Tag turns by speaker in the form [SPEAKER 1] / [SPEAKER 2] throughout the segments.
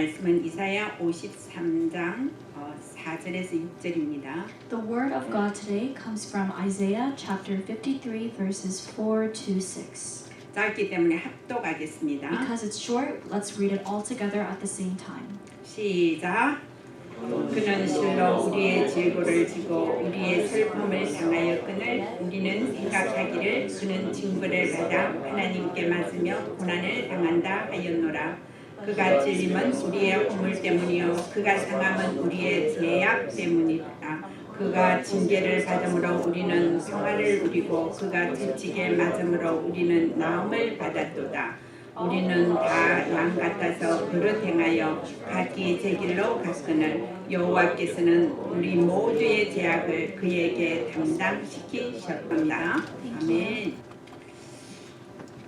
[SPEAKER 1] 말씀은 이사야 53장 4절에서 6절입니다.
[SPEAKER 2] The word of God today comes from Isaiah chapter 53 verses 4 to 6.
[SPEAKER 1] 짧기 때문에 합독하겠습니다.
[SPEAKER 2] Because it's short, let's read it all together at the same time.
[SPEAKER 1] 시작. 그는 실로 우리의 질고를 지고 우리의 슬픔을 당하여 끈을 우리는 생각하기를 그는 징벌을 받아 하나님께 맞으며 고난을 당한다 하였노라. 그가 찔림은 우리의 허물 때문이요 그가 상함은 우리의 죄악 때문이다. 그가 징계를 받음으로 우리는 평화를 누리고 그가 채찍에 맞음으로 우리는 나음을 받았도다. 우리는 다 양 같아서 그릇 행하여 각기 제 길로 갔거늘 여호와께서는 우리 모두의 죄악을 그에게 담당시키셨다. 아멘.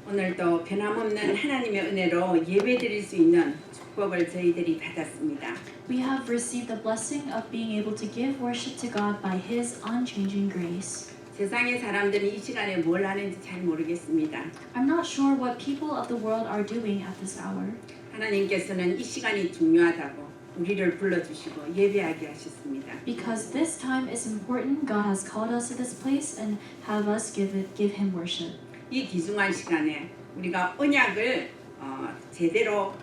[SPEAKER 1] 오늘도 변함없는 하나님의 은혜로 예배드릴 수 있는 축복을 저희들이 받았습니다.
[SPEAKER 2] We have received the blessing of being able to give worship to God by His unchanging grace.
[SPEAKER 1] 세상의 사람들은 이 시간에 뭘 하는지 잘 모르겠습니다.
[SPEAKER 2] I'm not sure what people of the world are doing at this hour.
[SPEAKER 1] 하나님께서는 이 시간이 중요하다고 우리를 불러주시고 예배하게 하셨습니다.
[SPEAKER 2] Because this time is important, God has called us to this place and have us give Him worship.
[SPEAKER 1] 이 귀중한 시간에 우리가 언약을 제대로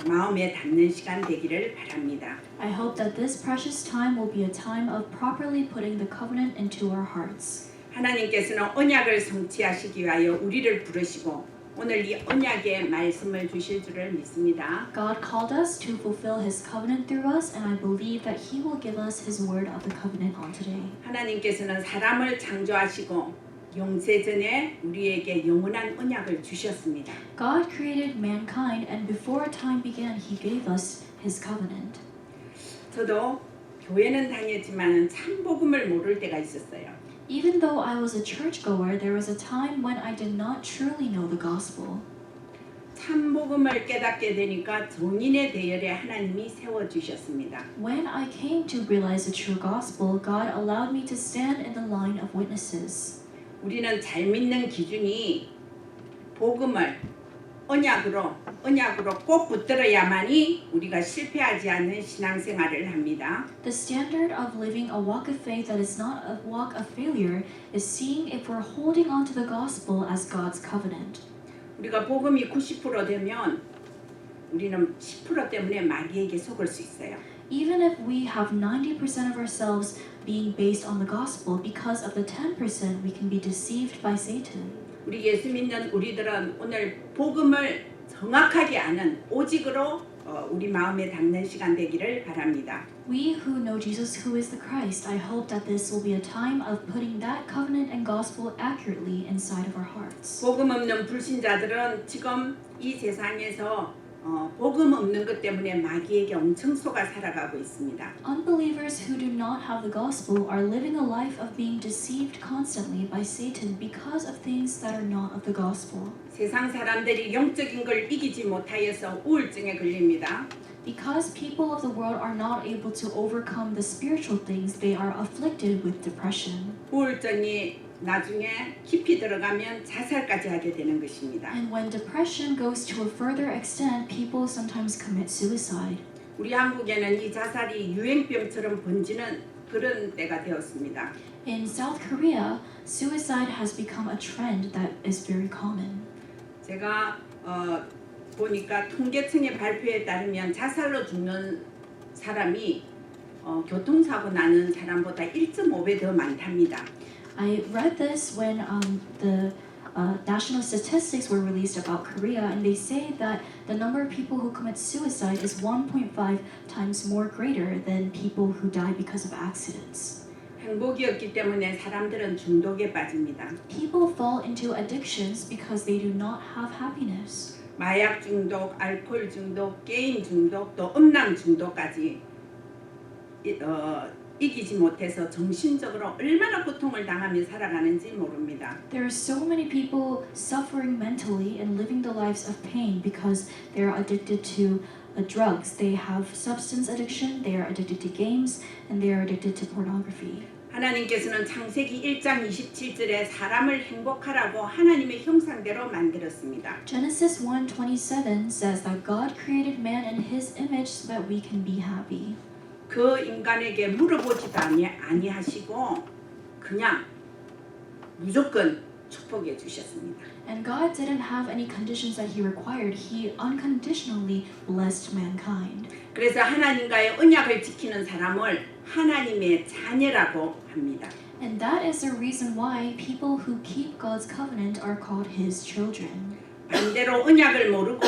[SPEAKER 1] 마음에 담는 시간 되기를 바랍니다.
[SPEAKER 2] I hope that this precious time will be a time of properly putting the covenant into our hearts.
[SPEAKER 1] 하나님께서는 언약을 성취하시기 위하여 우리를 부르시고 오늘 이 언약의 말씀을 주실 줄을 믿습니다.
[SPEAKER 2] God called us to fulfill His covenant through us, and I believe that He will give us His word of the covenant on today.
[SPEAKER 1] 하나님께서는 사람을 창조하시고 영세전에 우리에게 영원한 언약을 주셨습니다.
[SPEAKER 2] God created mankind, and before time began, He gave us His covenant.
[SPEAKER 1] 저도 교회는 다녔지만 참 복음을 모를 때가 있었어요.
[SPEAKER 2] Even though I was a churchgoer, there was a time when I did not truly know the gospel.
[SPEAKER 1] 참 복음을 깨닫게 되니까 종인의 대열에 하나님이 세워 주셨습니다.
[SPEAKER 2] When I came to realize the true gospel, God allowed me to stand in the line of witnesses.
[SPEAKER 1] 우리는 잘 믿는 기준이 복음을 언약으로 꼭 붙들어야만이 우리가 실패하지 않는 신앙생활을 합니다.
[SPEAKER 2] The standard of living a walk of faith that is not a walk of failure is seeing if we're holding on to the gospel as God's covenant.
[SPEAKER 1] 우리가 복음이 90% 되면 우리는 10% 때문에 마귀에게 속을 수 있어요.
[SPEAKER 2] Even if we have 90% of ourselves being based on the gospel, because of the 10% we can be deceived by Satan.
[SPEAKER 1] 우리 예수 믿는 우리들은 오늘 복음을 정확하게 아는 오직으로 우리 마음에 담는 시간 되기를 바랍니다.
[SPEAKER 2] We who know Jesus, who is the Christ, I hope that this will be a time of putting that covenant and gospel accurately inside of our hearts.
[SPEAKER 1] 복음 없는 불신자들은 지금 이 세상에서 복음 없는 것 때문에 마귀에게 엄청 속아 살아가고 있습니다.
[SPEAKER 2] Unbelievers who do not have the gospel are living a life of being deceived constantly by Satan because of things that are not of the gospel.
[SPEAKER 1] 세상 사람들이 영적인 걸 이기지 못하여서 우울증에 걸립니다.
[SPEAKER 2] Because people of the world are not able to overcome the spiritual things, they are afflicted with depression.
[SPEAKER 1] 우울증이 나중에 깊이 들어가면 자살까지 하게 되는 것입니다.
[SPEAKER 2] And when depression goes to a further extent, people sometimes commit suicide.
[SPEAKER 1] 우리 한국에는 이 자살이 유행병처럼 번지는 그런 때가 되었습니다.
[SPEAKER 2] In South Korea, suicide has become a trend that is very common.
[SPEAKER 1] 제가 보니까 통계청의 발표에 따르면 자살로 죽는 사람이 교통사고 나는 사람보다 1.5배 더 많답니다.
[SPEAKER 2] I read this when the national statistics were released about Korea, and they say that the number of people who commit suicide is 1.5 times more greater than people who die because of accidents.
[SPEAKER 1] 행복이 없기 때문에 사람들은 중독에 빠집니다.
[SPEAKER 2] People fall into addictions because they do not have happiness.
[SPEAKER 1] 마약 중독, 알코올 중독, 게임 중독, 또 음란 중독까지 이기지 못해서 정신적으로 얼마나 고통을 당하며 살아가는지 모릅니다.
[SPEAKER 2] There are so many people suffering mentally and living the lives of pain because they are addicted to drugs. They have substance addiction, they are addicted to games, and they are addicted to pornography.
[SPEAKER 1] 하나님께서는 창세기 1장 27절에 사람을 행복하라고 하나님의 형상대로 만들었습니다.
[SPEAKER 2] Genesis 1:27 says that God created man in his image so that we can be happy.
[SPEAKER 1] 그 인간에게 물어보지도 아니하시고 그냥 무조건 축복해 주셨습니다.
[SPEAKER 2] And God didn't have any conditions that he required. He unconditionally blessed mankind.
[SPEAKER 1] 그래서 하나님과의 언약을 지키는 사람을 하나님의 자녀라고 합니다.
[SPEAKER 2] And that is the reason why people who keep God's covenant are called his children.
[SPEAKER 1] 반대로 언약을 모르고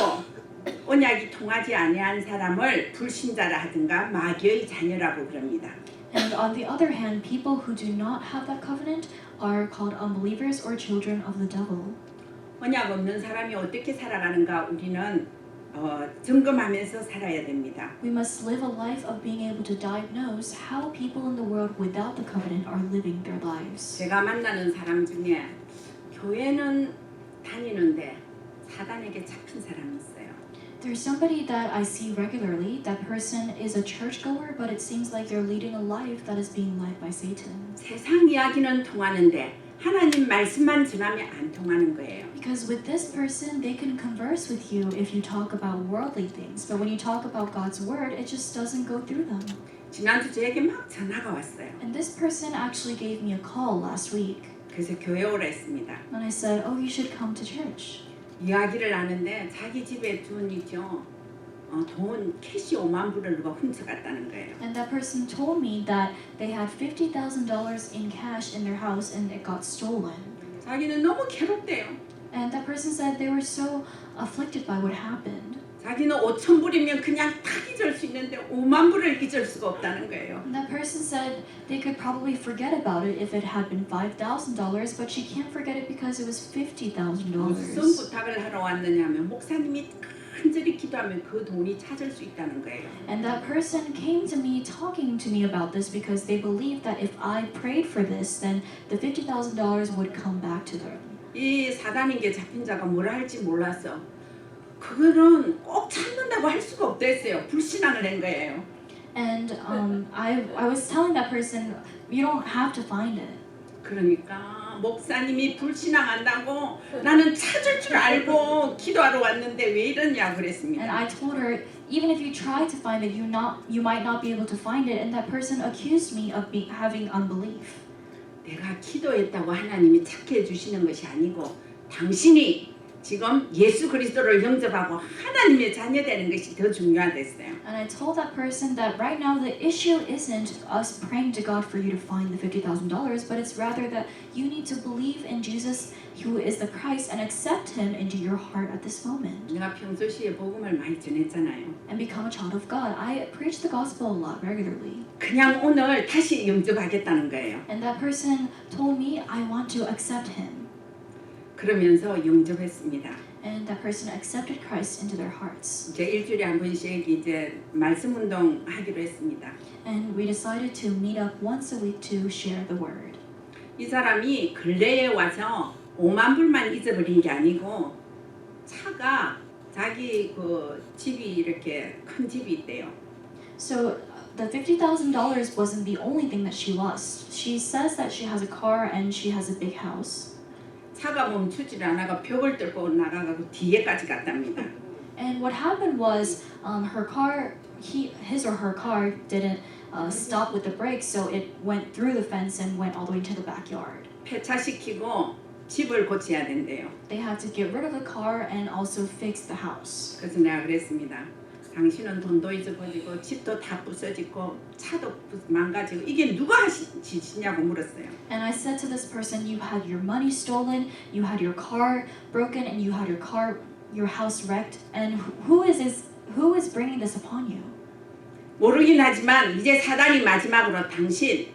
[SPEAKER 1] 언약이 통하지 아니한 사람을 불신자라 하든가 마귀의 자녀라고 그럽니다.
[SPEAKER 2] And on the other hand, people who do not have that covenant are called unbelievers or children of the devil.
[SPEAKER 1] 언약 없는 사람이 어떻게 살아가는가 우리는 점검하면서 살아야 됩니다.
[SPEAKER 2] We must live a life of being able to diagnose how people in the world without the covenant are living their lives.
[SPEAKER 1] 제가 만나는 사람 중에 교회는 다니는데 사단에게 잡힌 사람이 있어요.
[SPEAKER 2] There's somebody that I see regularly. That person is a churchgoer, but it seems like they're leading a life that is being led by Satan.
[SPEAKER 1] 세상 이야기는 통하는데 하나님 말씀만 전하면 안 통하는 거예요.
[SPEAKER 2] Because with this person, they can converse with you if you talk about worldly things. But when you talk about God's word, it just doesn't go through them.
[SPEAKER 1] 지난주 저에게 막 전화가 왔어요.
[SPEAKER 2] And this person actually gave me a call last week.
[SPEAKER 1] 그래서 교회 오라 했습니다.
[SPEAKER 2] And I said, oh, you should come to church.
[SPEAKER 1] 이야기를 하는데 자기 집에 돈이죠. 돈 캐시 5만 불을 누가 훔쳐갔다는 거예요.
[SPEAKER 2] And that person told me that they had $50,000 in cash in their house and it got stolen.
[SPEAKER 1] 자기는 너무 괴롭대요.
[SPEAKER 2] And that person said they were so afflicted by what happened.
[SPEAKER 1] 자기는 5천 불이면 그냥 다 잊을 수 있는데 5만 불을 잊을 수가 없다는 거예요.
[SPEAKER 2] And that person said they could probably forget about it if it had been $5,000, but she can't forget it because it was $50,000.
[SPEAKER 1] 무슨 부탁을 하러 왔느냐면 목사님이 간절히 기도하면 그 돈이 찾을 수 있다는 거예요.
[SPEAKER 2] And that person came to me talking to me about this because they believed that if I prayed for this, then the $50,000 would come back to them.
[SPEAKER 1] 이 사단에게 잡힌 자가 뭐라 할지 몰라서 그거는 꼭 찾는다고 할 수가 없댔어요. 불신앙을 한 거예요.
[SPEAKER 2] And I was telling that person, you don't have to find it.
[SPEAKER 1] 그러니까 목사님이 불신앙한다고 나는 찾을 줄 알고 기도하러 왔는데 왜 이러냐 그랬습니다.
[SPEAKER 2] And I told her, even if you try to find it, you might not be able to find it. And that person accused me of having unbelief.
[SPEAKER 1] 내가 기도했다고 하나님이 찾게 해주시는 것이 아니고 당신이 지금 예수 그리스도를 영접하고 하나님의 자녀 되는 것이 더 중요하댔어요.
[SPEAKER 2] And I told that person that right now the issue isn't us praying to God for you to find the $50,000, but it's rather that you need to believe in Jesus, who is the Christ, and accept Him into your heart at this moment.
[SPEAKER 1] 내가 평소시에 복음을 많이 전했잖아요.
[SPEAKER 2] And become a child of God. I preach the gospel a lot regularly.
[SPEAKER 1] 그냥 오늘 다시 영접하겠다는 거예요.
[SPEAKER 2] And that person told me, I want to accept Him.
[SPEAKER 1] 그러면서 영접했습니다.
[SPEAKER 2] And that person accepted Christ into their hearts.
[SPEAKER 1] 이제 일주일에 한 번씩 이제 말씀 운동 하기로 했습니다.
[SPEAKER 2] And we decided to meet up once a week to share the word.
[SPEAKER 1] 이 사람이 근래에 와서 5만 불만 잊어버린 게 아니고 차가 자기 그 집이 이렇게 큰 집이 있대요.
[SPEAKER 2] So the $50,000 wasn't the only thing that she lost. She says that she has a car and she has a big house.
[SPEAKER 1] 차가 멈추질 않아가 벽을 뚫고 나가고 뒤에까지 갔답니다.
[SPEAKER 2] And what happened was her car, his or her car didn't stop with the brakes, so it went through the fence and went all the way to the backyard.
[SPEAKER 1] 폐차시키고 집을 고쳐야 된대요.
[SPEAKER 2] They had to get rid of the car and also fix the house.
[SPEAKER 1] 그래서 내가 그랬습니다. 당신은 돈도 잊어버리고 집도 다 부서지고 차도 망가지고 이게 누가 하신 짓이냐고 물었어요.
[SPEAKER 2] And I said to this person, you had your money stolen, you had your car broken, and you had your house wrecked. And who is bringing this upon you?
[SPEAKER 1] 모르긴 하지만 이제 사단이 마지막으로 당신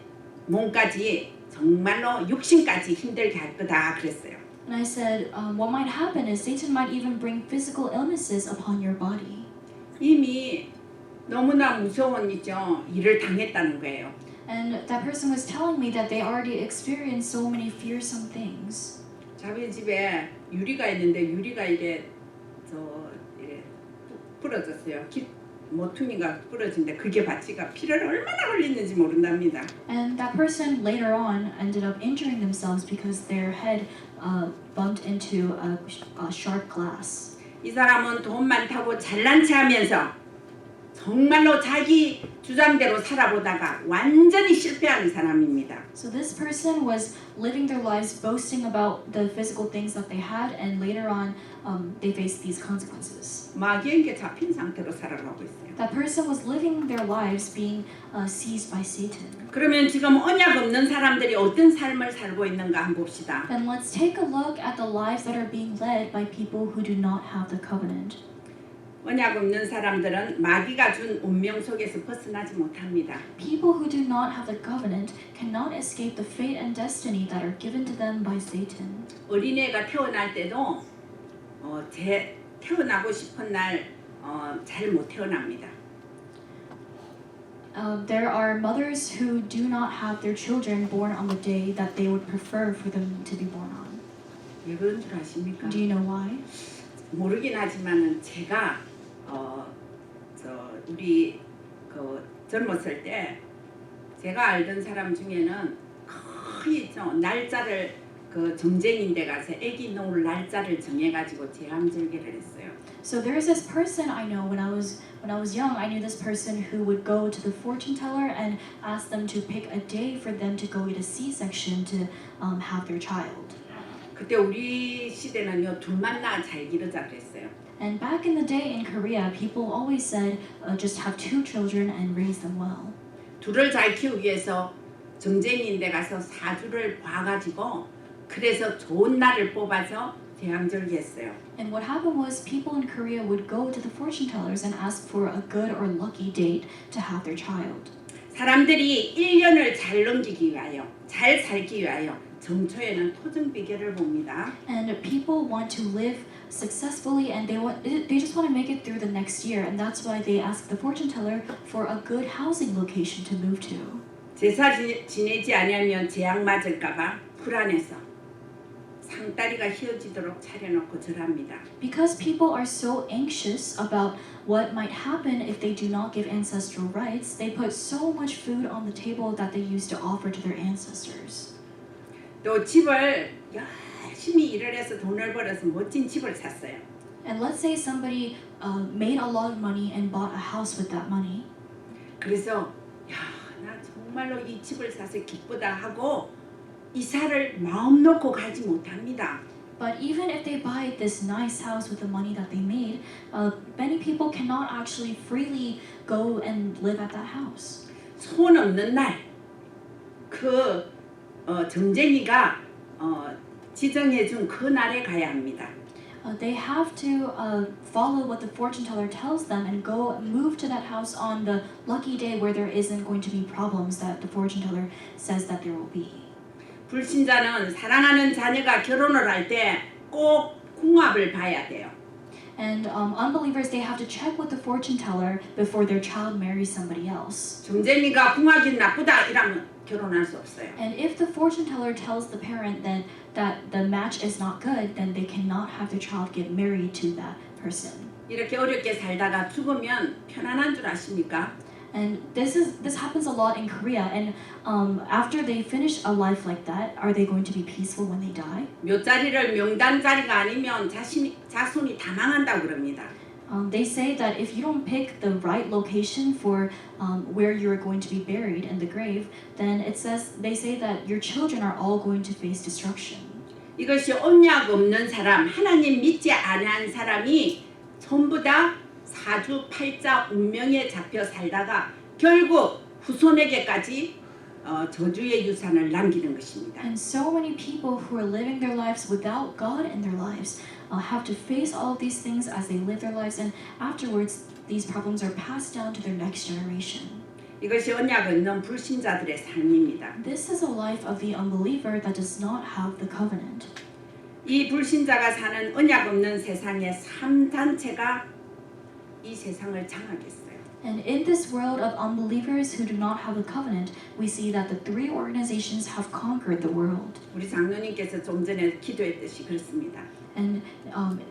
[SPEAKER 1] 몸까지 정말로 육신까지 힘들게 할 거다 그랬어요.
[SPEAKER 2] And I said, what might happen is Satan might even bring physical illnesses upon your body.
[SPEAKER 1] 이미 너무나 무서운 일을 당했다는 거예요.
[SPEAKER 2] And that person was telling me that they already experienced so many fearsome things.
[SPEAKER 1] 자기 집에 유리가 있는데 유리가 이게 부러졌어요. 모퉁이가 부러진데 그게 받치가 피를 얼마나 흘리는지 모른답니다.
[SPEAKER 2] And that person later on ended up injuring themselves because their head bumped into a sharp glass.
[SPEAKER 1] 이 사람은 돈 많다고 잘난 체하면서 정말로 자기 주장대로 살아보다가 완전히 실패하는 사람입니다.
[SPEAKER 2] So this person was living their lives boasting about the physical things that they had, and later on they faced these consequences.
[SPEAKER 1] 마귀에게 잡힌 상태로 살아가고 있어요.
[SPEAKER 2] That person was living their lives being seized by Satan.
[SPEAKER 1] 그러면 지금 언약 없는 사람들이 어떤 삶을 살고 있는가 한번 봅시다.
[SPEAKER 2] Then let's take a look at the lives that are being led by people who do not have the covenant.
[SPEAKER 1] 언약 없는 사람들은 마귀가 준 운명 속에서 벗어나지 못합니다.
[SPEAKER 2] People who do not have the covenant cannot escape the fate and destiny that are given to them by Satan.
[SPEAKER 1] 어린애가 태어날 때도 태어나고 싶은 날 잘 못 태어납니다.
[SPEAKER 2] There are mothers who do not have their children born on the day that they would prefer for them to be born on.
[SPEAKER 1] 왜 그런 줄 아십니까?
[SPEAKER 2] Do you know why?
[SPEAKER 1] 모르긴 하지만은 제가 우리 젊었을 때 제가 알던 사람 중에는 거의 날짜를 정쟁인데 가서 아기 놓을 날짜를 정해가지고 제왕절개를 했어요.
[SPEAKER 2] So there is this person I know when I was young. I knew this person who would go to the fortune teller and ask them to pick a day for them to go get a C-section to have their child.
[SPEAKER 1] 그때 우리 시대는요 둘만 낳아 잘 기르자 그랬어요.
[SPEAKER 2] And back in the day in Korea, people always said just have 2 children and raise them well.
[SPEAKER 1] 둘을 잘 키우기 위해서 정쟁인데 가서 사주를 봐가지고 그래서 좋은 날을 뽑아서 제왕절개했어요.
[SPEAKER 2] And what happened was people in Korea would go to the fortune tellers and ask for a good or lucky date to have their child.
[SPEAKER 1] 사람들이 1년을 잘 넘기기 위하여 잘 살기 위하여 정초에는 토중 비결을 봅니다.
[SPEAKER 2] And people want to live successfully, and they just want to make it through the next year, and that's why they ask the fortune teller for a good housing location to move to.
[SPEAKER 1] 제사 지내지 않으면 재앙 맞을까봐 불안해서 상다리가 휘어지도록 차려놓고 절합니다.
[SPEAKER 2] Because people are so anxious about what might happen if they do not give ancestral rites, they put so much food on the table that they used to offer to their ancestors.
[SPEAKER 1] 또 집을 열심히 일을 해서 돈을 벌어서 멋진 집을 샀어요.
[SPEAKER 2] And let's say somebody made a lot of money and bought a house with that money.
[SPEAKER 1] 그래서 나 정말로 이 집을 사서 기쁘다 하고 이사를 마음 놓고 가지 못합니다.
[SPEAKER 2] But even if they buy this nice house with the money that they made, many people cannot actually freely go and live at that house.
[SPEAKER 1] 손 없는 날 정쟁이가 지정해준 그 날에 가야 합니다.
[SPEAKER 2] They have to follow what the fortune teller tells them and go move to that house on the lucky day where there isn't going to be problems that the fortune teller says that there will be.
[SPEAKER 1] 불신자는 사랑하는 자녀가 결혼을 할 때 꼭 궁합을 봐야 돼요.
[SPEAKER 2] And unbelievers, they have to check with the fortune teller before their child marries somebody else.
[SPEAKER 1] 정쟁이가 궁합이 나쁘다 이러면 결혼할 수 없어요.
[SPEAKER 2] And if the fortune teller tells the parent that the match is not good, then they cannot have their child get married to that person.
[SPEAKER 1] 이렇게 어렵게 살다가 죽으면 편안한 줄 아십니까?
[SPEAKER 2] And this happens a lot in Korea. And after they finish a life like that, are they going to be peaceful when they die?
[SPEAKER 1] 묘자리를 명단 자리가 아니면 자손이 다 망한다고 그럽니다.
[SPEAKER 2] They say that if you don't pick the right location for where you're going to be buried in the grave, then they say that your children are all going to face destruction.
[SPEAKER 1] 이것이 언약 없는 사람, 하나님 믿지 않은 사람이 전부 다 사주 팔자 운명에 잡혀 살다가 결국 후손에게까지 저주의 유산을 남기는 것입니다.
[SPEAKER 2] And so many people who are living their lives without God in their lives have to face all of these things as they live their lives, and afterwards these problems are passed down to their next generation.
[SPEAKER 1] 이것이 언약 없는 불신자들의 삶입니다.
[SPEAKER 2] This is a life of the unbeliever that does not have the covenant.
[SPEAKER 1] 이 불신자가 사는 언약 없는 세상의 3단체가 이 세상을 장악했어요.
[SPEAKER 2] And in this world of unbelievers who do not have a covenant, we see that the 3 organizations have conquered the world.
[SPEAKER 1] 우리 장로님께서 좀 전에 기도했듯이 그렇습니다.
[SPEAKER 2] And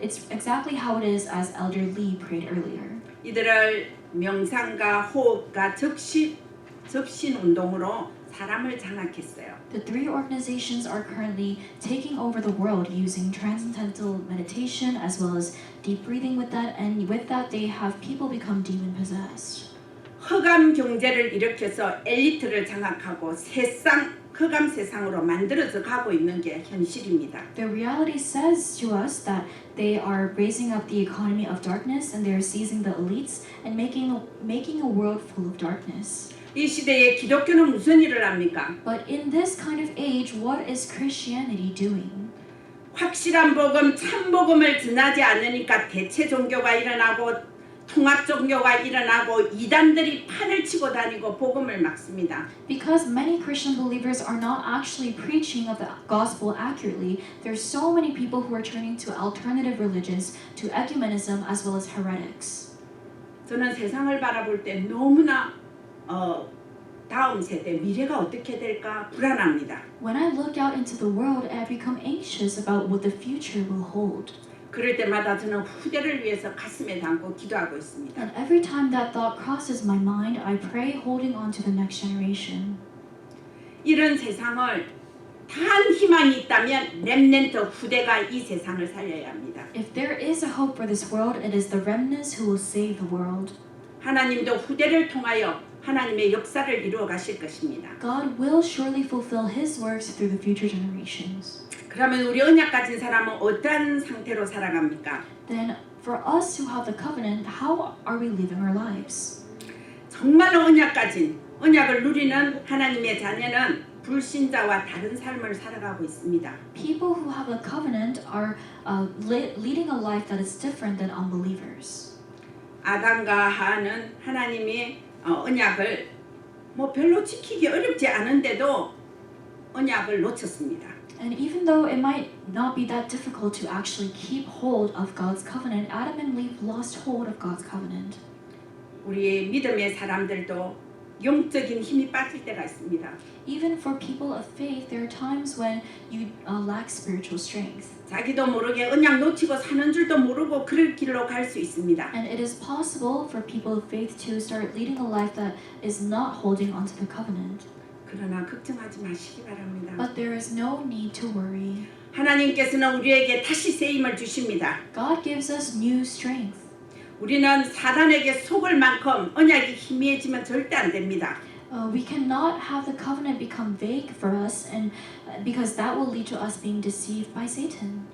[SPEAKER 2] it's exactly how it is as Elder Lee prayed earlier.
[SPEAKER 1] 이들을 명상과 호흡과 접신 운동으로 사람을 장악했어요.
[SPEAKER 2] The three organizations are currently taking over the world using transcendental meditation as well as deep breathing with that, and with that they have people become demon possessed.
[SPEAKER 1] 허감 경제를 일으켜서 엘리트를 장악하고 흑암 세상으로 만들어져 가고 있는 게 현실입니다.
[SPEAKER 2] The reality says to us that they are raising up the economy of darkness and they are seizing the elites and making a world full of darkness.
[SPEAKER 1] 이 시대에 기독교는 무슨 일을 합니까?
[SPEAKER 2] But in this kind of age, what is Christianity doing?
[SPEAKER 1] 확실한 복음, 참 복음을 전하지 않으니까 대체 종교가 일어나고 통합 종교가 일어나고 이단들이 판을 치고 다니고 복음을 막습니다.
[SPEAKER 2] Because many Christian believers are not actually preaching of the gospel accurately, there's so many people who are turning to alternative religions, to ecumenism as well as heretics.
[SPEAKER 1] 저는 세상을 바라볼 때 너무나 다음 세대 미래가 어떻게 될까 불안합니다.
[SPEAKER 2] When I look out into the world, I become anxious about what the future will hold.
[SPEAKER 1] 그럴 때마다 저는 후대를 위해서 가슴에 담고 기도하고 있습니다.
[SPEAKER 2] And every time that thought crosses my mind, I pray holding on to the next generation.
[SPEAKER 1] 이런 세상을 단 희망이 있다면 렘넌트 후대가 이 세상을 살려야 합니다.
[SPEAKER 2] If there is a hope for this world, it is the remnants who will save the world.
[SPEAKER 1] 하나님도 후대를 통하여 하나님의 역사를 이루어 가실 것입니다.
[SPEAKER 2] God will surely fulfill His works through the future generations.
[SPEAKER 1] 그러면 우리 언약 가진 사람은 어떤 상태로 살아갑니까?
[SPEAKER 2] Then, for us who have the covenant, how are we living our lives?
[SPEAKER 1] 정말로 언약 가진 언약을 누리는 하나님의 자녀는 불신자와 다른 삶을 살아가고 있습니다.
[SPEAKER 2] People who have a covenant are leading a life that is different than unbelievers.
[SPEAKER 1] 아담과 하와는 하나님이 언약을 별로 지키기 어렵지 않은데도 언약을 놓쳤습니다.
[SPEAKER 2] And even though it might not be that difficult to actually keep hold of God's covenant, Adam and Eve lost hold of God's covenant.
[SPEAKER 1] 우리 믿음의 사람들도 영적인 힘이 빠질 때가 있습니다.
[SPEAKER 2] Even for people of faith, there are times when you lack spiritual strength.
[SPEAKER 1] 자기도 모르게 언약 놓치고 사는 줄도 모르고 그럴 길로 갈 수 있습니다.
[SPEAKER 2] And it is possible for people of faith to start leading a life that is not holding onto the covenant.
[SPEAKER 1] 그러나 걱정하지 마시기 바랍니다.
[SPEAKER 2] But there is no need to worry.
[SPEAKER 1] 하나님께서는 우리에게 다시 새 힘을 주십니다.
[SPEAKER 2] God gives us new strength.
[SPEAKER 1] 우리는 사단에게 속을 만큼 언약이 희미해지면 절대 안 됩니다.
[SPEAKER 2] We cannot have the covenant become vague for us, and because that will lead to us being deceived by Satan.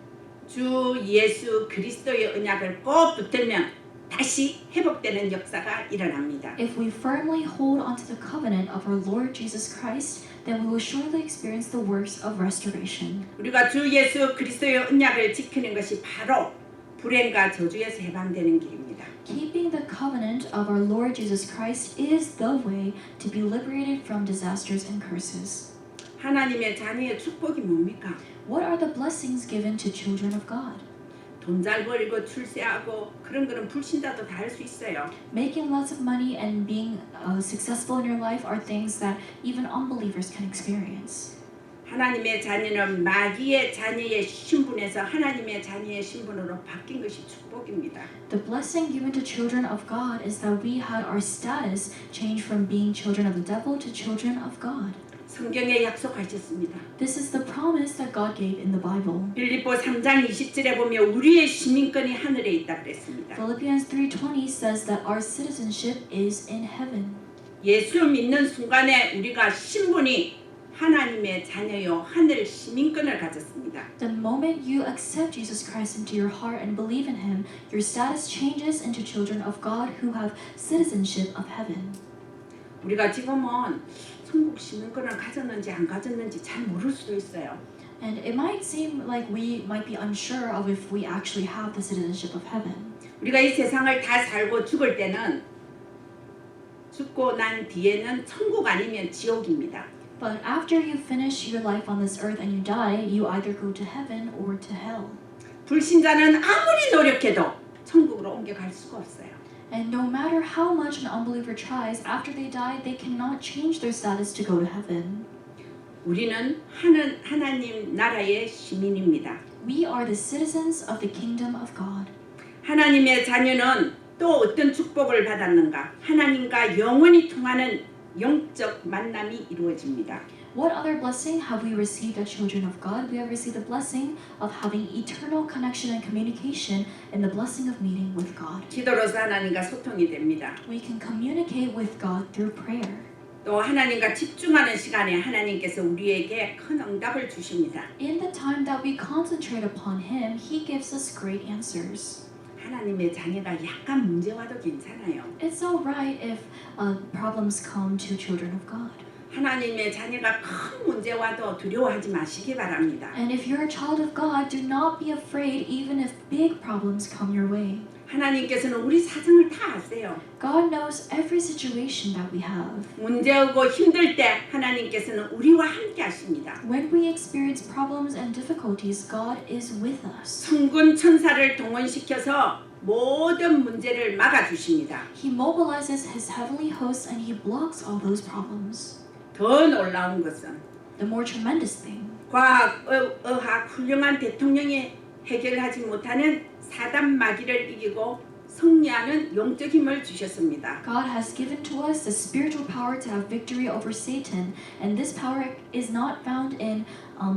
[SPEAKER 1] 주 예수 그리스도의 언약을 꼭 붙들면 다시 회복되는 역사가 일어납니다.
[SPEAKER 2] If we firmly hold onto the covenant of our Lord Jesus Christ, then we will surely experience the works of restoration.
[SPEAKER 1] 우리가 주 예수 그리스도의 언약을 지키는 것이 바로 불행과 저주에서 해방되는 길입니다.
[SPEAKER 2] Keeping the covenant of our Lord Jesus Christ is the way to be liberated from disasters and curses.
[SPEAKER 1] 하나님의 자녀의 축복이 뭡니까?
[SPEAKER 2] What are the blessings given to children of God?
[SPEAKER 1] 돈 잘 벌고 출세하고 그런 거는 불신자도 다 할 수 있어요.
[SPEAKER 2] Making lots of money and being successful in your life are things that even unbelievers can experience.
[SPEAKER 1] 하나님의 자녀는 마귀의 자녀의 신분에서 하나님의 자녀의 신분으로 바뀐 것이 축복입니다.
[SPEAKER 2] The blessing given to children of God is that we had our status changed from being children of the devil to children of God.
[SPEAKER 1] 성경에 약속하셨습니다.
[SPEAKER 2] This is the promise that God gave in the Bible.
[SPEAKER 1] 빌립보 3장 20절에 보면 우리의 시민권이 하늘에 있다 그랬습니다.
[SPEAKER 2] Philippians 3:20 says that our citizenship is in heaven.
[SPEAKER 1] 예수 믿는 순간에 우리가 신분이 하나님의 자녀요 하늘 시민권을 가졌습니다.
[SPEAKER 2] The moment you accept Jesus Christ into your heart and believe in Him, your status changes into children of God who have citizenship of heaven.
[SPEAKER 1] 우리가 지금은 천국 시민권을 가졌는지 안 가졌는지 잘 모를 수도 있어요.
[SPEAKER 2] And it might seem like we might be unsure of if we actually have the citizenship of heaven.
[SPEAKER 1] 우리가 이 세상을 다 살고 죽을 때는 죽고 난 뒤에는 천국 아니면 지옥입니다.
[SPEAKER 2] But after you finish your life on this earth and you die, you either go to heaven or to hell.
[SPEAKER 1] 불신자는 아무리 노력해도 천국으로 옮겨갈 수가 없어요.
[SPEAKER 2] And no matter how much an unbeliever tries, after they die, they cannot change their status to go to heaven.
[SPEAKER 1] 우리는 하나님 나라의 시민입니다.
[SPEAKER 2] We are the citizens of the kingdom of God.
[SPEAKER 1] 하나님의 자녀는 또 어떤 축복을 받았는가? 하나님과 영원히 통하는 영적 만남이 이루어집니다.
[SPEAKER 2] What other blessing have we received as children of God? We have received the blessing of having eternal connection and communication and the blessing of meeting with God.
[SPEAKER 1] 기도로서 하나님과 소통이 됩니다.
[SPEAKER 2] We can communicate with God through prayer.
[SPEAKER 1] 또 하나님과 집중하는 시간에 하나님께서 우리에게 큰 응답을 주십니다.
[SPEAKER 2] In the time that we concentrate upon Him, He gives us great answers.
[SPEAKER 1] 하나님의 자녀가 약간 문제 와도 괜찮아요.
[SPEAKER 2] It's alright if problems come to children of God.
[SPEAKER 1] 하나님의 자녀가 큰 문제 와도 두려워하지 마시기 바랍니다.
[SPEAKER 2] And if you're a child of God, do not be afraid even if big problems come your way.
[SPEAKER 1] 하나님께서는 우리 사정을 다 아세요.
[SPEAKER 2] God knows every situation that we have.
[SPEAKER 1] 문제 오고 힘들 때 하나님께서는 우리와 함께 하십니다.
[SPEAKER 2] When we experience problems and difficulties, God is with us.
[SPEAKER 1] 천군 천사를 동원시켜서 모든 문제를 막아주십니다.
[SPEAKER 2] He mobilizes His heavenly hosts and He blocks all those problems.
[SPEAKER 1] 더 놀라운 것은
[SPEAKER 2] The more tremendous thing,
[SPEAKER 1] 과학, 의학, 훌륭한 대통령이 해결하지 못하는 사단 마귀를 이기고 승리하는 영적 힘을 주셨습니다.
[SPEAKER 2] God has given to us the spiritual power to have victory over Satan, and this power is not found in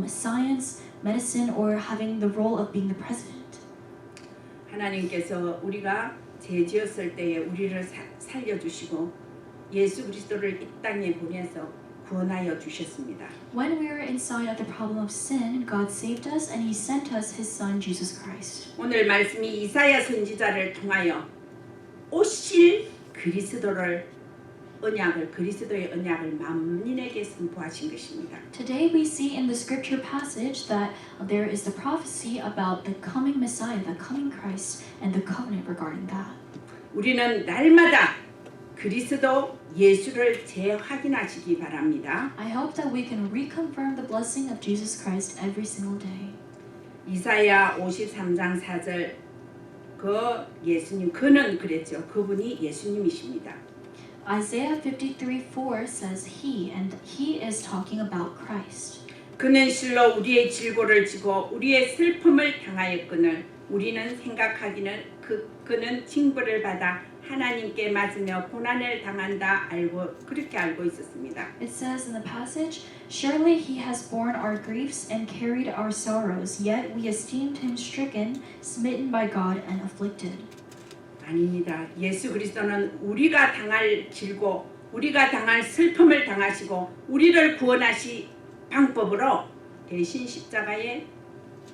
[SPEAKER 2] science, medicine, or having the role of being the president.
[SPEAKER 1] 하나님께서 우리가 죄 지었을 때에 우리를 살려주시고 예수 그리스도를 이 땅에 보내서 구원하여 주셨습니다.
[SPEAKER 2] When we were inside of the problem of sin, God saved us and He sent us His Son, Jesus Christ.
[SPEAKER 1] 오늘 말씀이 이사야 선지자를 통하여 오실 그리스도의 언약을 만민에게 선포하신 것입니다.
[SPEAKER 2] Today we see in the scripture passage that there is the prophecy about the coming Messiah, the coming Christ, and the covenant regarding that.
[SPEAKER 1] 우리는 날마다 그리스도 예수를 재확인하시기 바랍니다.
[SPEAKER 2] I hope that we can reconfirm the blessing of Jesus Christ every single day.
[SPEAKER 1] 이사야 53장 4절 그는 그랬죠. 그분이 예수님이십니다.
[SPEAKER 2] Isaiah 53:4 says He, and He is talking about Christ.
[SPEAKER 1] 그는 실로 우리의 질고를 지고 우리의 슬픔을 당하였거늘 우리는 생각하기는 그는 징벌을 받아 하나님께 맞으며 고난을 당한다 그렇게 알고 있었습니다.
[SPEAKER 2] It says in the passage, Surely He has borne our griefs and carried our sorrows, yet we esteemed Him stricken, smitten by God, and afflicted.
[SPEAKER 1] 아닙니다. 예수 그리스도는 우리가 당할 질고 우리가 당할 슬픔을 당하시고 우리를 구원하시 방법으로 대신 십자가에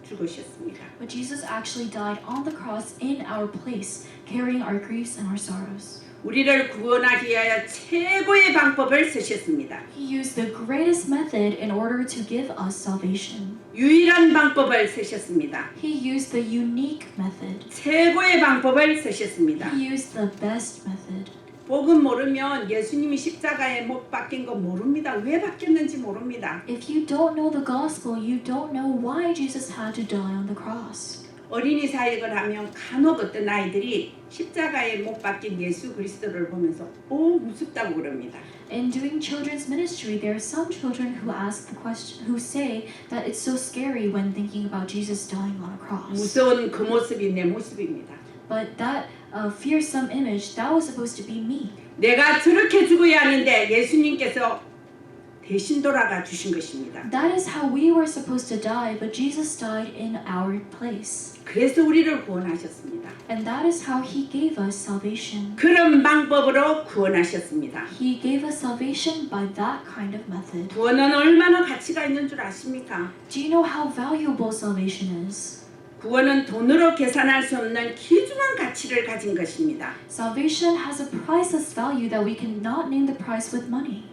[SPEAKER 1] 죽으셨습니다.
[SPEAKER 2] But Jesus actually died on the cross in our place, carrying our griefs and our sorrows.
[SPEAKER 1] 우리를 구원하기 위하여 최고의 방법을 쓰셨습니다.
[SPEAKER 2] He used the greatest method in order to give us salvation.
[SPEAKER 1] 유일한 방법을 쓰셨습니다.
[SPEAKER 2] He used the unique method.
[SPEAKER 1] 최고의 방법을 쓰셨습니다.
[SPEAKER 2] He used the best method.
[SPEAKER 1] 복음 모르면 예수님이 십자가에 못 박힌 거 모릅니다. 왜 박혔는지 모릅니다.
[SPEAKER 2] If you don't know the gospel, you don't know why Jesus had to die on the cross.
[SPEAKER 1] 어린이 사역을 하면 간혹 어떤 아이들이 십자가에 못 박힌 예수 그리스도를 보면서 무섭다고 그럽니다.
[SPEAKER 2] In doing children's ministry, there are some children who ask the question, who say that it's so scary when thinking about Jesus dying on a cross.
[SPEAKER 1] 무서운 그 모습이 내 모습입니다.
[SPEAKER 2] But that fearsome image, that was supposed to be me.
[SPEAKER 1] 내가 저렇게 죽어야 하는데 예수님께서 대신 돌아가 주신 것입니다.
[SPEAKER 2] That is how we were supposed to die, but Jesus died in our place.
[SPEAKER 1] 그래서 우리를 구원하셨습니다.
[SPEAKER 2] And that is how He gave us salvation.
[SPEAKER 1] 그런 방법으로 구원하셨습니다.
[SPEAKER 2] He gave us salvation by that kind of method.
[SPEAKER 1] 구원은 얼마나 가치가 있는 줄 아십니까?
[SPEAKER 2] Do you know how valuable salvation is?
[SPEAKER 1] 구원은 돈으로 계산할 수 없는 귀중한 가치를 가진 것입니다.
[SPEAKER 2] Salvation has a priceless value that we cannot name the price with money.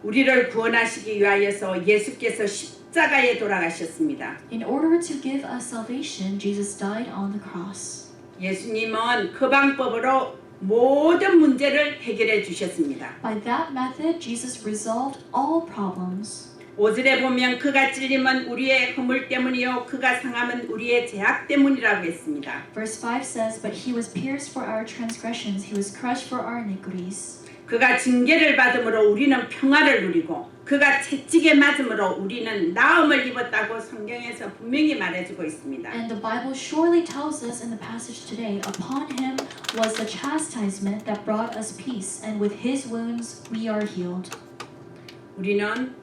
[SPEAKER 1] 우리를 구원하시기 위하여서 예수께서 십자가에 돌아가셨습니다.
[SPEAKER 2] In order to give us salvation, Jesus died on the cross.
[SPEAKER 1] 예수님은 그 방법으로 모든 문제를 해결해 주셨습니다.
[SPEAKER 2] By that method, Jesus resolved all problems.
[SPEAKER 1] 5절에 보면 그가 찔림은 우리의 허물 때문이요 그가 상함은 우리의 죄악 때문이라고 했습니다.
[SPEAKER 2] Verse 5 says, But He was pierced for our transgressions, He was crushed for our iniquities.
[SPEAKER 1] 그가 징계를 받음으로 우리는 평화를 누리고 그가 채찍에 맞음으로 우리는 나음을 입었다고 성경에서 분명히 말해주고 있습니다.
[SPEAKER 2] And the Bible surely tells us in the passage today, upon him was the chastisement that brought us peace, and with his wounds we are healed.
[SPEAKER 1] 우리는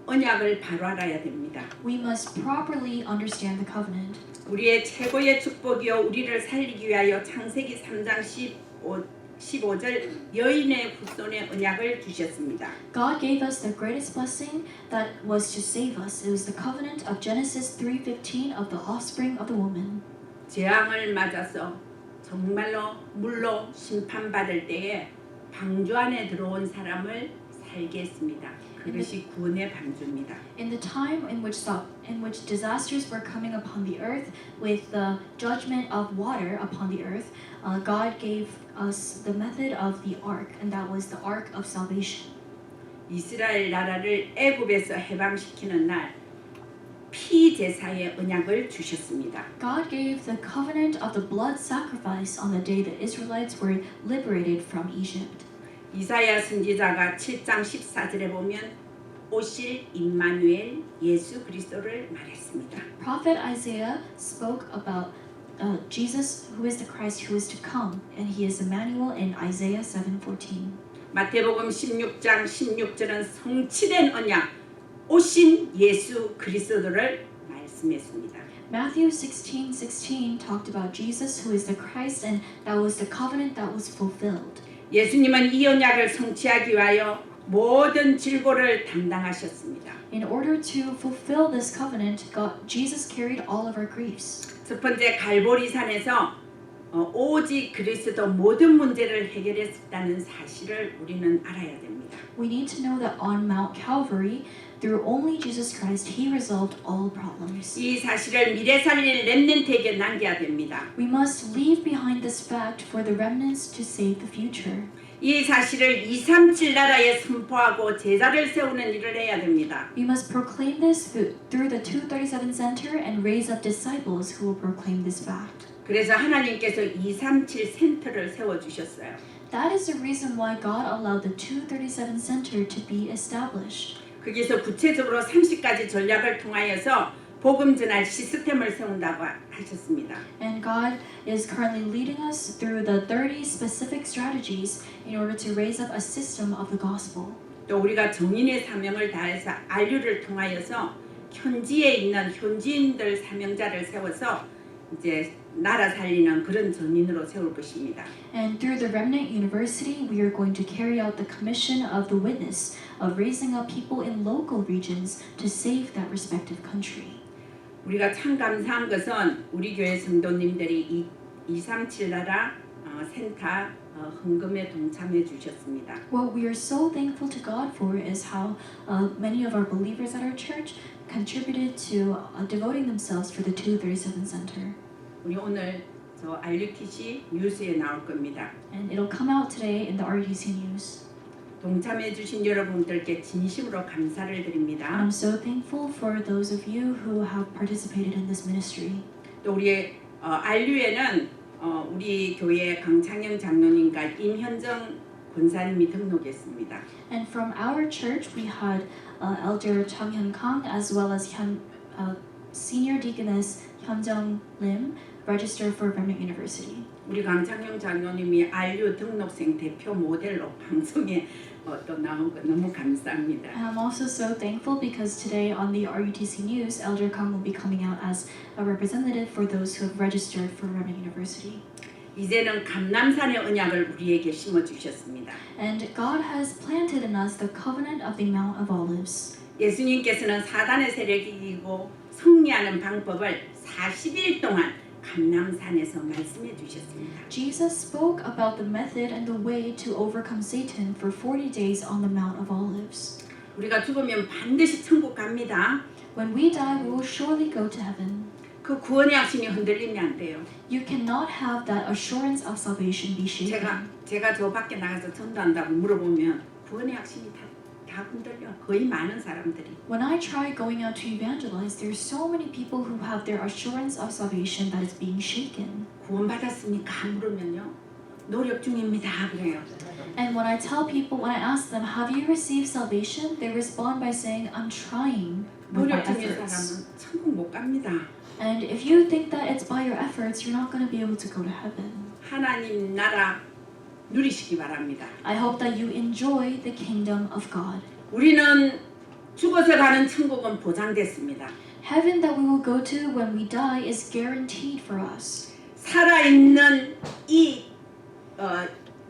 [SPEAKER 1] 언약을 바로 알아야 됩니다.
[SPEAKER 2] We must properly understand the covenant.
[SPEAKER 1] 우리의 최고의 축복이요 우리를 살리기 위하여 창세기 3장 15절 여인의 후손의 언약을 주셨습니다.
[SPEAKER 2] God gave us the greatest blessing that was to save us. It was the covenant of Genesis 3:15 of the offspring of the woman.
[SPEAKER 1] 재앙을 맞아서 정말로 물로 심판받을 때에 방주 안에 들어온 사람을 살게 했습니다. 그것이 구원의 방주입니다.
[SPEAKER 2] In the time in which disasters were coming upon the earth with the judgment of water upon the earth, God gave us the method of the ark, and that was the ark of salvation.
[SPEAKER 1] 이스라엘 나라를 애굽에서 해방시키는 날 피제사의 언약을 주셨습니다.
[SPEAKER 2] God gave the covenant of the blood sacrifice on the day the Israelites were liberated from Egypt.
[SPEAKER 1] 이사야 선지자가 7장 14절에 보면 오실 임마누엘 예수 그리스도를 말했습니다.
[SPEAKER 2] Prophet Isaiah spoke about Jesus, who is the Christ who is to come, and he is Emmanuel in Isaiah 7:14.
[SPEAKER 1] 마태복음 16장 16절은 성취된 언약 오신 예수 그리스도를 말씀했습니다.
[SPEAKER 2] Matthew 16:16 talked about Jesus, who is the Christ, and that was the covenant that was fulfilled.
[SPEAKER 1] 예수님은 이 언약을 성취하기 위하여 모든 질고를 담당하셨습니다.
[SPEAKER 2] In order to fulfill this covenant, Jesus carried all of our griefs.
[SPEAKER 1] 첫 번째 갈보리산에서 오직 그리스도 모든 문제를 해결했다는 사실을 우리는 알아야 됩니다.
[SPEAKER 2] We need to know that on Mount Calvary, through only Jesus Christ, He resolved all problems.
[SPEAKER 1] 이 사실을 미래 살릴 렘넌트에게 남겨야 됩니다.
[SPEAKER 2] We must leave behind this fact for the remnants to save the future.
[SPEAKER 1] 이 사실을 237 나라에 선포하고 제자를 세우는 일을 해야 됩니다.
[SPEAKER 2] We must proclaim this through the 237 Center and raise up disciples who will proclaim this fact.
[SPEAKER 1] 그래서 하나님께서 237 센터를 세워주셨어요.
[SPEAKER 2] That is the reason why God allowed the 237 Center to be established.
[SPEAKER 1] 거기서 구체적으로 30가지 전략을 통하여서 복음 전할 시스템을 세운다고 하셨습니다.
[SPEAKER 2] And God is currently leading us through the 30 specific strategies in order to raise up a system of the gospel.
[SPEAKER 1] 또 우리가 정인의 사명을 다해서 안류를 통하여서 현지에 있는 현지인들 사명자를 세워서 이제 나라 살리는 그런 정인으로 세울 것입니다.
[SPEAKER 2] And through the Remnant University, we are going to carry out the commission of the witness of raising up people in local regions to save that respective country.
[SPEAKER 1] 우리가 참 감사한 것은 우리 교회 성도님들이 237 나라 센터 헌금에 동참해 주셨습니다.
[SPEAKER 2] What we are so thankful to God for is how many of our believers at our church contributed to devoting themselves for the 237 Center.
[SPEAKER 1] 우리 오늘 저 RUTC 뉴스에 나올 겁니다.
[SPEAKER 2] And it'll come out today in the RUTC News.
[SPEAKER 1] 동참해 주신 여러분들께 진심으로 감사를
[SPEAKER 2] And
[SPEAKER 1] 드립니다.
[SPEAKER 2] I'm so thankful for those of you who have participated in this ministry.
[SPEAKER 1] 또 우리 RU에는 우리 교회 강창영 장로님과 임현정 권사님이 등록했습니다.
[SPEAKER 2] And from our church, we had Elder Chang Hyun Kang as well as Senior Deaconess Hyun Jung Lim registered for Remnant University.
[SPEAKER 1] 우리 강창영 장로님이 RU 등록생 대표 모델로 방송에 또 나온 거 너무 감사합니다.
[SPEAKER 2] And I'm also so thankful because today on the RUTC News, Elder Kang will be coming out as a representative for those who have registered for Remnant University.
[SPEAKER 1] 이제는 감람산의 언약을 우리에게 심어 주셨습니다.
[SPEAKER 2] And God has planted in us the covenant of the Mount of Olives.
[SPEAKER 1] 예수님께서는 사단의 세력이 이기고 승리하는 방법을 40일 동안 감람산에서 말씀해 주셨습니다.
[SPEAKER 2] Jesus spoke about the method and the way to overcome Satan for 40 days on the Mount of Olives.
[SPEAKER 1] 우리가 죽으면 반드시 천국 갑니다.
[SPEAKER 2] When we die, we will surely go to heaven.
[SPEAKER 1] 그 구원의 확신이 흔들리면 안 돼요.
[SPEAKER 2] You cannot have that assurance of salvation be shaken.
[SPEAKER 1] 제가 저 밖에 나가서 전도한다고 물어보면 구원의 확신이 다 흔들려. 거의 많은 사람들이.
[SPEAKER 2] When I try going out to evangelize, there's so many people who have their assurance of salvation that is being shaken.
[SPEAKER 1] 구원 받았습니까? 물으면요. 노력 중입니다. 그래요.
[SPEAKER 2] And when I tell people, when I ask them, have you received salvation? They respond by saying, I'm trying with my
[SPEAKER 1] 노력 중인
[SPEAKER 2] efforts.
[SPEAKER 1] 사람은 천국 못 갑니다.
[SPEAKER 2] And if you think that it's by your efforts, you're not going to be able to go to heaven.
[SPEAKER 1] 하나님 나라 누리시기 바랍니다.
[SPEAKER 2] I hope that you enjoy the kingdom of God.
[SPEAKER 1] 우리는 죽어서 가는 천국은 보장됐습니다.
[SPEAKER 2] Heaven that we will go to when we die is guaranteed for us.
[SPEAKER 1] 살아있는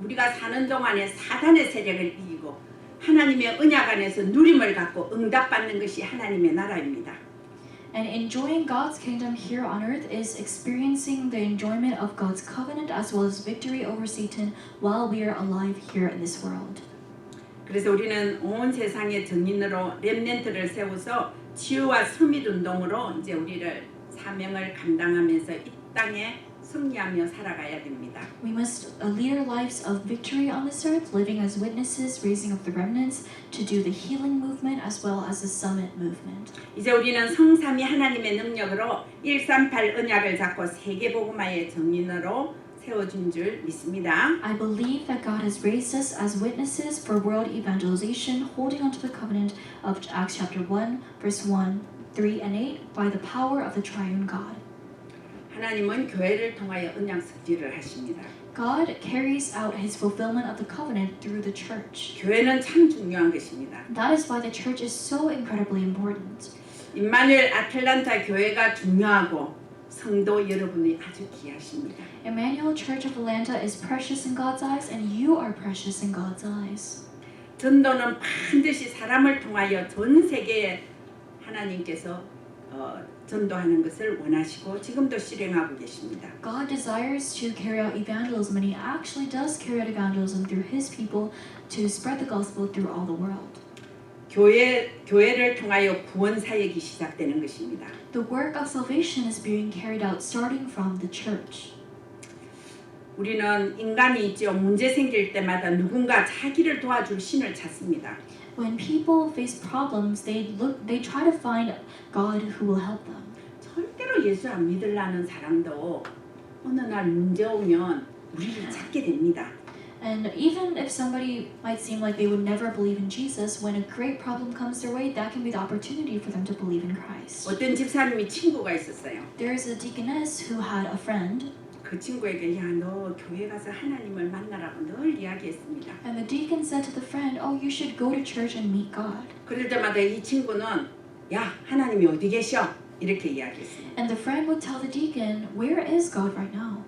[SPEAKER 1] 우리가 사는 동안에 사단의 세력을 이기고 하나님의 언약 안에서 누림을 갖고 응답받는 것이 하나님의 나라입니다.
[SPEAKER 2] And enjoying God's kingdom here on earth is experiencing the enjoyment of God's covenant as well as victory over Satan while we are alive here in this world.
[SPEAKER 1] 그래서 우리는 온 세상의 증인으로 렘넌트를 세워서 치유와 서밋 운동으로 이제 우리를 사명을 감당하면서 이 땅에 승리하며 살아가야 됩니다.
[SPEAKER 2] We must lead our lives of victory on this earth, living as witnesses, raising up the remnants to do the healing movement as well as the summit movement.
[SPEAKER 1] 이제 우리는 성삼위 하나님의 능력으로 138 언약을 잡고 세계복음화의 증인으로 세워준 줄 믿습니다.
[SPEAKER 2] I believe that God has raised us as witnesses for world evangelization, holding onto the covenant of Acts chapter 1, verse 1, 3, and 8 by the power of the triune God.
[SPEAKER 1] 하나님은 교회를 통하여 언약 성취를 하십니다.
[SPEAKER 2] God carries out his fulfillment of the covenant through the church.
[SPEAKER 1] 교회는 참 중요한 것입니다.
[SPEAKER 2] That is why the church is so incredibly important.
[SPEAKER 1] 임마누엘 아틀란타 교회가 중요하고 성도 여러분이 아주 귀하십니다.
[SPEAKER 2] Emmanuel Church of Atlanta is precious in God's eyes, and you are precious in God's eyes.
[SPEAKER 1] 전도는 반드시 사람을 통하여 전 세계에 하나님께서 전도하는 것을 원하시고 지금도 실행하고 계십니다.
[SPEAKER 2] God desires to carry out evangelism, and He actually does carry out evangelism through His people to spread the gospel through all the world.
[SPEAKER 1] 교회를 통하여 구원 사역이 시작되는 것입니다.
[SPEAKER 2] The work of salvation is being carried out starting from the church.
[SPEAKER 1] 우리는 인간이 있죠. 문제 생길 때마다 누군가 자기를 도와줄 신을 찾습니다.
[SPEAKER 2] When people face problems, they try to find God who will help them.
[SPEAKER 1] 절대로 예수 안 믿으려는 사람도 어느 날 문제 오면 우리를 찾게 됩니다.
[SPEAKER 2] And even if somebody might seem like they would never believe in Jesus, when a great problem comes their way, that can be the opportunity for them to believe in Christ.
[SPEAKER 1] 어떤 집사님이 친구가 있었어요.
[SPEAKER 2] There is a deaconess who had a friend,
[SPEAKER 1] 그 친구에게 야, 너 교회 가서 하나님을 만나라고 늘 이야기했습니다.
[SPEAKER 2] and the deacon said to the friend, "Oh, you should go to church and meet God."
[SPEAKER 1] 그럴 때마다 이 친구는 야, 하나님이 어디 계셔? 이렇게 이야기했습니다.
[SPEAKER 2] And the friend would tell the deacon, "Where is God right now?"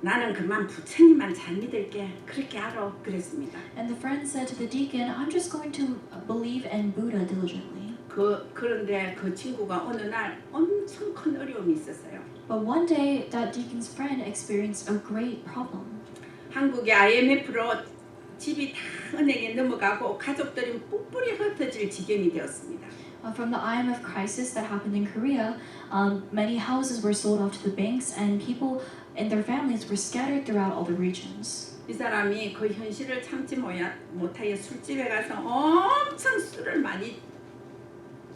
[SPEAKER 1] 나는 그만 부처님만 잘 믿을게. 그렇게 알아. 그랬습니다.
[SPEAKER 2] And the friend said to the deacon, "I'm just going to believe in Buddha diligently."
[SPEAKER 1] 그런데 그 친구가 어느 날 엄청 큰 어려움이 있었어요.
[SPEAKER 2] But one day, that deacon's friend experienced a great problem.
[SPEAKER 1] 한국의 IMF로 집이 다 은행에 넘어가고 가족들이 뿔뿔이 흩어질 지경이 되었습니다.
[SPEAKER 2] From the IMF crisis that happened in Korea, many houses were sold off to the banks, and people and their families were scattered throughout all the regions.
[SPEAKER 1] 이 사람이 그 현실을 참지 못하여 술집에 가서 엄청 술을 많이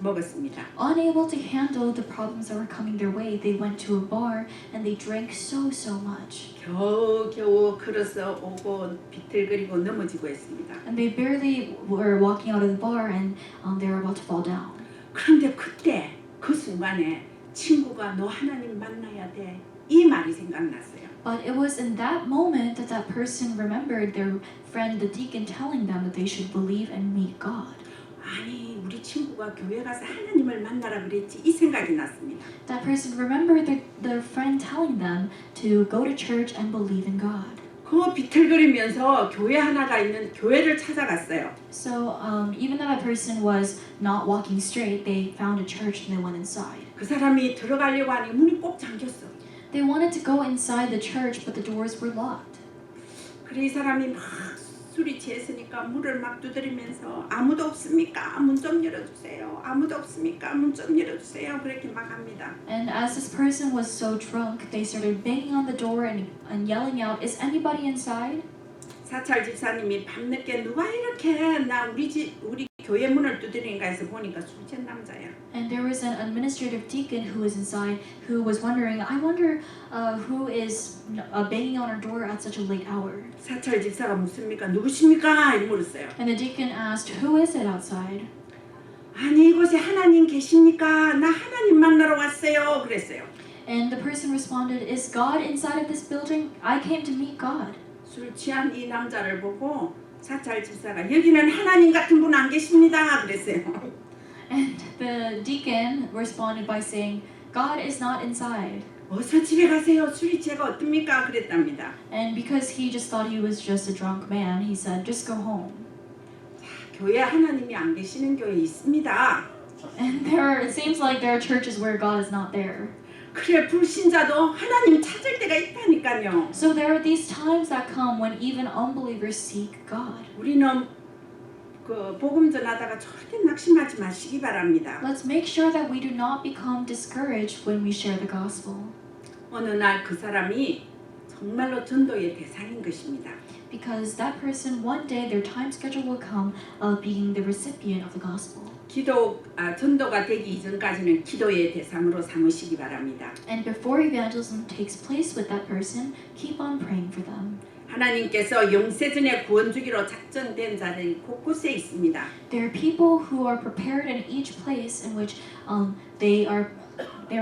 [SPEAKER 1] 먹었습니다.
[SPEAKER 2] Unable to handle the problems that were coming their way, they went to a bar and they drank so much.
[SPEAKER 1] 겨우 걸어서 오고 비틀거리고 넘어지고 했습니다.
[SPEAKER 2] And they barely were walking out of the bar, and they were about to fall down.
[SPEAKER 1] 그런데 그때 그 순간에 친구가 너 하나님 만나야 돼. 이 말이 생각났어요.
[SPEAKER 2] But it was in that moment that that person remembered their friend, the deacon, telling them that they should believe and meet God.
[SPEAKER 1] 아니 우리 친구가 교회 가서 하나님을 만나라 그랬지 이 생각이 났습니다.
[SPEAKER 2] That person remembered their friend telling them to go to church and believe in God.
[SPEAKER 1] 그 비틀거리면서 교회 하나가 있는 교회를 찾아갔어요.
[SPEAKER 2] So even though that person was not walking straight, they found a church and they went inside.
[SPEAKER 1] 그 사람이 들어가려고 하니 문이 꼭 잠겼어.
[SPEAKER 2] They wanted to go inside the church, but the doors were locked.
[SPEAKER 1] 그래 이 사람이 막 술이 취했으니까 문을 막 두드리면서 아무도 없습니까? 문 좀 열어주세요. 아무도 없습니까? 문 좀 열어주세요. 그렇게 막 합니다.
[SPEAKER 2] And as this person was so drunk, they started banging on the door and yelling out, "Is anybody inside?"
[SPEAKER 1] 사찰 집사님이 밤늦게 누가 이렇게 우리 교회 문을 두드리는가 해서 보니까 술 취한 남자야.
[SPEAKER 2] And there was an administrative deacon who was inside who was wondering, I wonder who is banging on our door at such a late hour.
[SPEAKER 1] 사찰 집사가 묻습니까? 누구십니까? 이렇게 물었어요.
[SPEAKER 2] And the deacon asked, who is it outside?
[SPEAKER 1] 아니 이곳에 하나님 계십니까? 나 하나님 만나러 왔어요. 그랬어요.
[SPEAKER 2] And the person responded, is God inside of this building? I came to meet God.
[SPEAKER 1] 술 취한 이 남자를 보고 사찰 집사가 여기는 하나님 같은 분 안 계십니다. 그랬어요.
[SPEAKER 2] And the deacon responded by saying, God is not inside.
[SPEAKER 1] 어서 집에 가세요. 술이 죄가 어떻습니까? 그랬답니다.
[SPEAKER 2] And because he just thought he was just a drunk man, he said, just go home.
[SPEAKER 1] 교회 하나님이 안 계시는 교회 있습니다.
[SPEAKER 2] And it seems like there are churches where God is not there.
[SPEAKER 1] 그래 불신자도 하나님 찾을 때가 있다니까요.
[SPEAKER 2] So there are these times that come when even unbelievers seek God.
[SPEAKER 1] 우리는 그 복음 전하다가 절대 낙심하지 마시기 바랍니다.
[SPEAKER 2] Let's make sure that we do not become discouraged when we share the gospel.
[SPEAKER 1] 어느 날 그 사람이 정말로 전도의 대상인 것입니다.
[SPEAKER 2] Because that person, one day, their time schedule will come of being the recipient of the gospel.
[SPEAKER 1] 전도가 되기 이전까지는 기도의 대상으로 삼으시기 바랍니다.
[SPEAKER 2] And before evangelism takes place with that person, keep on praying for them.
[SPEAKER 1] 하나님께서 영세전에 구원 주기로 작정된 자들이 곳곳에 있습니다.
[SPEAKER 2] There are people who are prepared in each place in which they are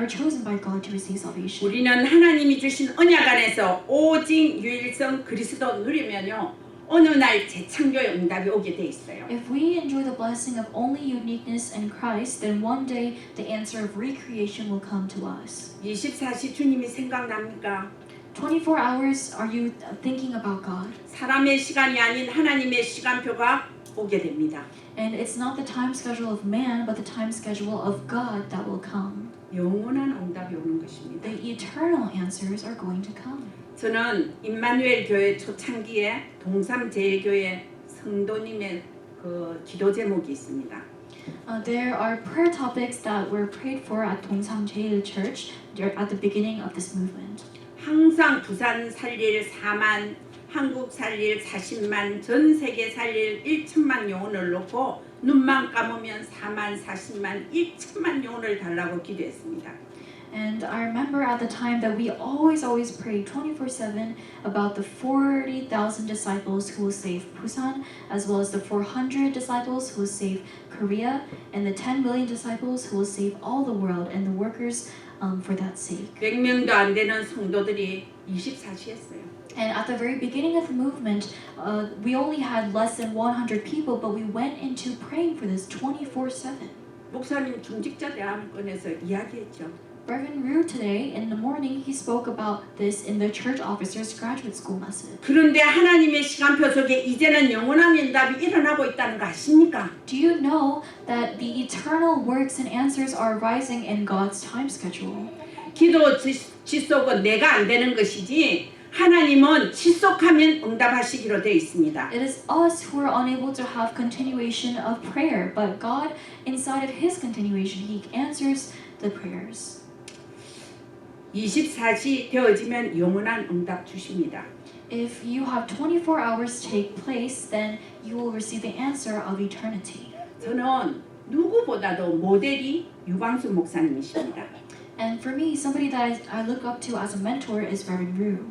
[SPEAKER 2] chosen by God to receive salvation.
[SPEAKER 1] 우리는 하나님이 주신 언약 안에서 오직 유일성 그리스도 누리면요. 어느 날 재창조의 응답이 오게 돼 있어요.
[SPEAKER 2] If we enjoy the blessing of only uniqueness in Christ, then one day the answer of recreation will come to us.
[SPEAKER 1] 24시 주님이 생각납니까?
[SPEAKER 2] 24 hours, are you thinking about God?
[SPEAKER 1] 사람의 시간이 아닌 하나님의 시간표가 오게 됩니다.
[SPEAKER 2] And it's not the time schedule of man, but the time schedule of God that will come.
[SPEAKER 1] 영원한 응답이 오는 것입니다.
[SPEAKER 2] The eternal answers are going to come.
[SPEAKER 1] 저는 임마누엘 교회 초창기에 동삼제일교회 성도님의 그 기도 제목이 있습니다.
[SPEAKER 2] There are prayer topics that were prayed for at Dongsam Jail Church at the beginning of this movement.
[SPEAKER 1] 항상 부산 살릴 4만, 한국 살릴 40만, 전 세계 살릴 1천만 영혼을 놓고 눈만 감으면 4만, 40만, 1천만 영혼을 달라고 기도했습니다.
[SPEAKER 2] And I remember at the time that we always prayed 24/7 about the 40,000 disciples who will save Busan, as well as the 400 disciples who will save Korea, and the 10 million disciples who will save all the world, and the workers for that sake.
[SPEAKER 1] 100명도 안 되는 성도들이 24시 했어요.
[SPEAKER 2] And at the very beginning of the movement, we only had less than 100 people, but we went into praying for this 24/7.
[SPEAKER 1] 목사님 중직자 대학원에서 이야기했죠.
[SPEAKER 2] Reverend Ryu today in the morning he spoke about this in the church officers graduate school message.
[SPEAKER 1] 그런데 하나님의 시간표 속에 이제는 영원한 응답이 일어나고 있다는 거 아십니까?
[SPEAKER 2] Do you know that the eternal works and answers are rising in God's time schedule?
[SPEAKER 1] 기도 지속은 내가 안 되는 것이지 하나님은 지속하면 응답하시기로 되어 있습니다.
[SPEAKER 2] It is us who are unable to have continuation of prayer, but God, inside of His continuation, He answers the prayers.
[SPEAKER 1] 24시 되어지면 영원한 응답 주십니다.
[SPEAKER 2] If you have 24 hours take place, then you will receive the answer of eternity.
[SPEAKER 1] 저는 누구보다도 모델이 유광수 목사님이십니다.
[SPEAKER 2] And for me, somebody that I look up to as a mentor is Reverend Ryu.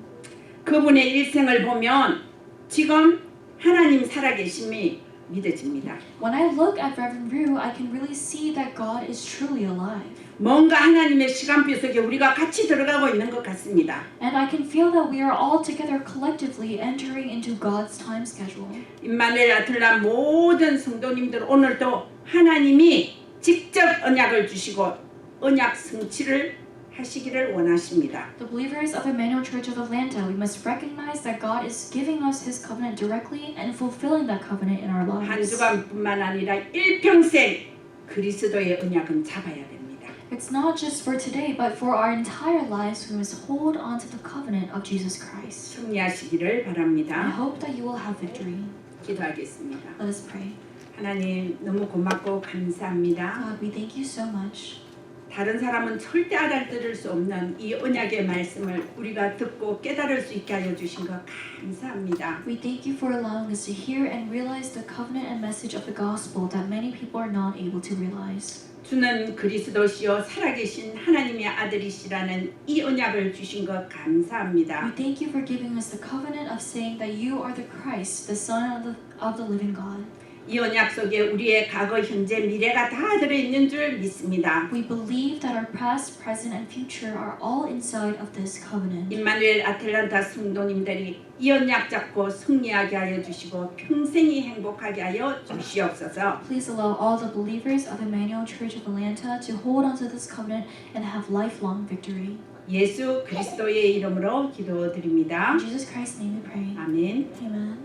[SPEAKER 1] 그분의 일생을 보면 지금 하나님 살아계심이 믿어집니다.
[SPEAKER 2] When I look at Reverend Ryu, I can really see that God is truly alive.
[SPEAKER 1] 뭔가 하나님의 시간표 속에 우리가 같이 들어가고 있는 것 같습니다.
[SPEAKER 2] And I can feel that we are all together collectively entering into God's time schedule.
[SPEAKER 1] 임마누엘 아틀란 모든 성도님들 오늘도 하나님이 직접 언약을 주시고 언약 성취를 하시기를 원하십니다.
[SPEAKER 2] The believers of Emmanuel Church of Atlanta, we must recognize that God is giving us His covenant directly and fulfilling that covenant in our
[SPEAKER 1] 한
[SPEAKER 2] lives.
[SPEAKER 1] 주간뿐만 아니라 일평생 그리스도의 언약은 잡아야 됩니다.
[SPEAKER 2] It's not just for today, but for our entire lives, we must hold on to the covenant of Jesus Christ.
[SPEAKER 1] 승리하시기를
[SPEAKER 2] I
[SPEAKER 1] 바랍니다.
[SPEAKER 2] hope that you will have victory.
[SPEAKER 1] 기도하겠습니다.
[SPEAKER 2] Let us pray.
[SPEAKER 1] 하나님 너무 고맙고 감사합니다.
[SPEAKER 2] God, we thank you so much.
[SPEAKER 1] 다른 사람은 절대 알아들을 수 없는 이 언약의 말씀을 우리가 듣고 깨달을 수 있게 하여 주신 것 감사합니다.
[SPEAKER 2] We thank you for allowing us to hear and realize the covenant and message of the gospel that many people are not able to realize.
[SPEAKER 1] 주는 그리스도시요 살아계신 하나님의 아들이시라는 이 언약을 주신 것
[SPEAKER 2] We
[SPEAKER 1] 감사합니다.
[SPEAKER 2] thank you for giving us the covenant of saying that you are the Christ, the Son of the living God.
[SPEAKER 1] 이 언약 속에 우리의 과거, 현재, 미래가 다 들어있는 줄 믿습니다.
[SPEAKER 2] We believe that our past, present, and future are all inside of this covenant.
[SPEAKER 1] 임마누엘 아틀란타 성도님들이 이 언약 잡고 승리하게 하여 주시고 평생이 행복하게 하여 주시옵소서.
[SPEAKER 2] Please allow all the believers of Emmanuel Church of Atlanta to hold on to this covenant and have lifelong victory.
[SPEAKER 1] 예수 그리스도의 이름으로 기도드립니다.
[SPEAKER 2] In Jesus Christ's name we pray.
[SPEAKER 1] 아멘.
[SPEAKER 2] Amen.